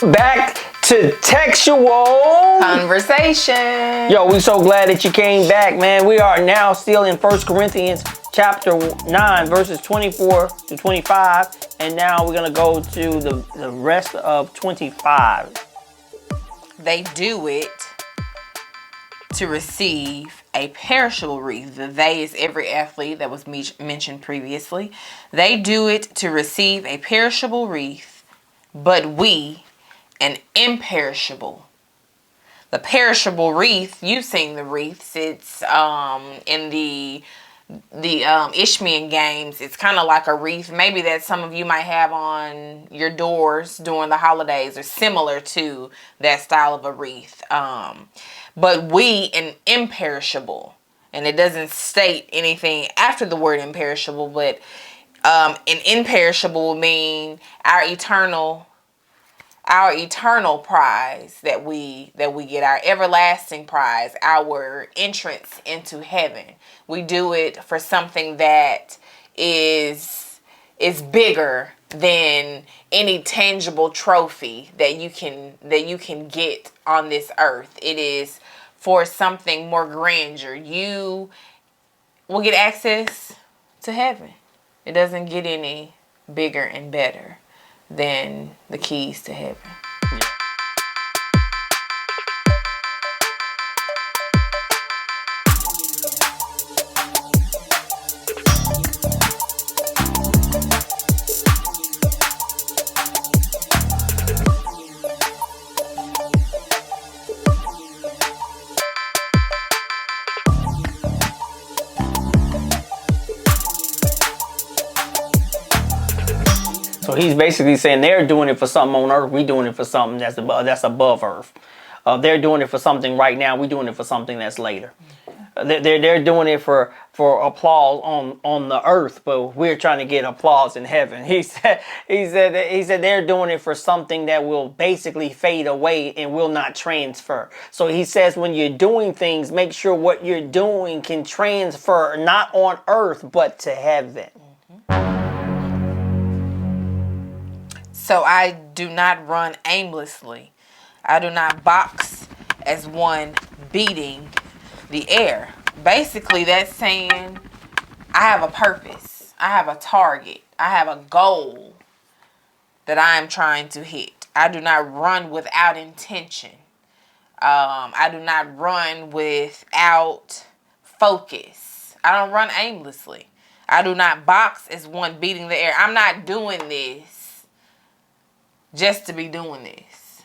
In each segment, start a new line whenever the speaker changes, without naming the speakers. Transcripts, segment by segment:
Back to Textual
Conversation.
Yo, we so glad that you came back, man. We are now still in 1 Corinthians chapter 9, verses 24 to 25. And now we're going to go to the rest of 25.
They do it to receive a perishable wreath. The they is every athlete that was mentioned previously. They do it to receive a perishable wreath, but we an imperishable. The perishable wreath, you've seen the wreaths. It's in the Ishmael games. It's kind of like a wreath, maybe that some of you might have on your doors during the holidays, or similar to that style of a wreath. But we an imperishable, and it doesn't state anything after the word imperishable, but an imperishable will mean our eternal prize that we get, our everlasting prize, our entrance into heaven. We do it for something that is bigger than any tangible trophy that you can get on this earth. It is for something more grandeur. You will get access to heaven. It doesn't get any bigger and better than the keys to heaven.
So he's basically saying they're doing it for something on earth. We're doing it for something that's above earth. They're doing it for something right now. We're doing it for something that's later. They're doing it for applause on the earth, but we're trying to get applause in heaven. He said they're doing it for something that will basically fade away and will not transfer. So he says when you're doing things, make sure what you're doing can transfer not on earth but to heaven.
So I do not run aimlessly. I do not box as one beating the air. Basically, that's saying I have a purpose. I have a target. I have a goal that I am trying to hit. I do not run without intention. I do not run without focus. I don't run aimlessly. I do not box as one beating the air. I'm not doing this just to be doing this.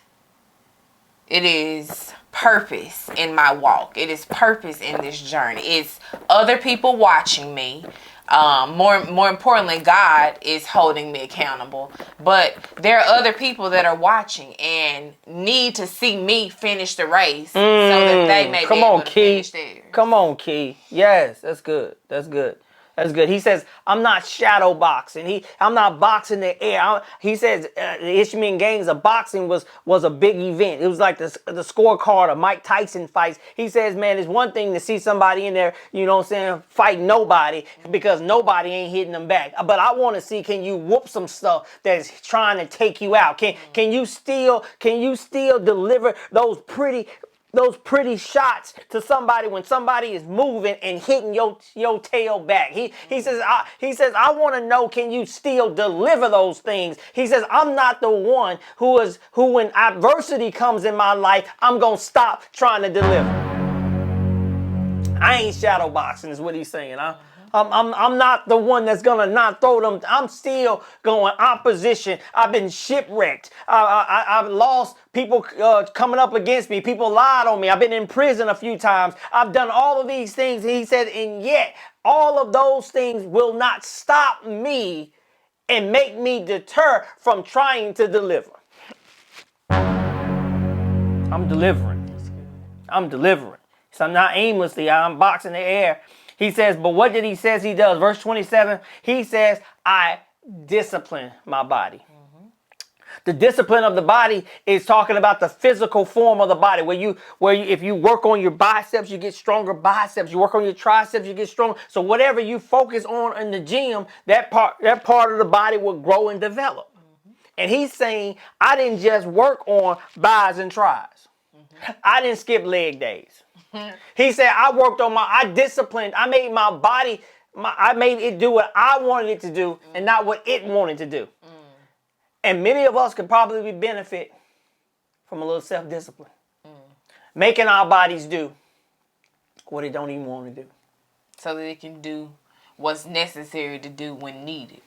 It is purpose in my walk. It is purpose in this journey. It's other people watching me. More importantly, God is holding me accountable. But there are other people that are watching and need to see me finish the race so that they may be able to finish theirs.
Come on, Key. Yes, that's good. That's good. That's good. He says, I'm not shadow boxing. I'm not boxing the air. He says the Ishmael games of boxing was a big event. It was like the scorecard of Mike Tyson fights. He says, man, it's one thing to see somebody in there, you know what I'm saying, fight nobody because nobody ain't hitting them back. But I want to see, can you whoop some stuff that's trying to take you out? Can you still deliver those pretty shots to somebody when somebody is moving and hitting your tail back? He says I want to know, can you still deliver those things? He says I'm not the one who when adversity comes in my life, I'm gonna stop trying to deliver. I ain't shadow boxing is what he's saying. I'm not the one that's gonna not throw them. I'm still going opposition. I've been shipwrecked. I've lost people coming up against me. People lied on me. I've been in prison a few times. I've done all of these things. He said, and yet all of those things will not stop me and make me deter from trying to deliver. I'm delivering. So I'm not aimlessly. I'm boxing the air. He says, but what did he says he does? Verse 27, he says, I discipline my body. The discipline of the body is talking about the physical form of the body, where if you work on your biceps, you get stronger biceps. You work on your triceps, you get stronger. So whatever you focus on in the gym, that part of the body will grow and develop. And he's saying, I didn't just work on buys and tries. I didn't skip leg days. He said, I disciplined, I made my body, I made it do what I wanted it to do and not what it wanted to do. And many of us could probably benefit from a little self-discipline. Making our bodies do what it don't even want to do.
So that it can do what's necessary to do when needed.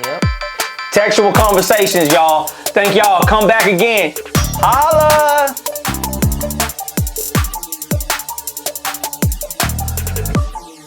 Yep. Textual conversations, y'all. Thank y'all. Come back again. Holla!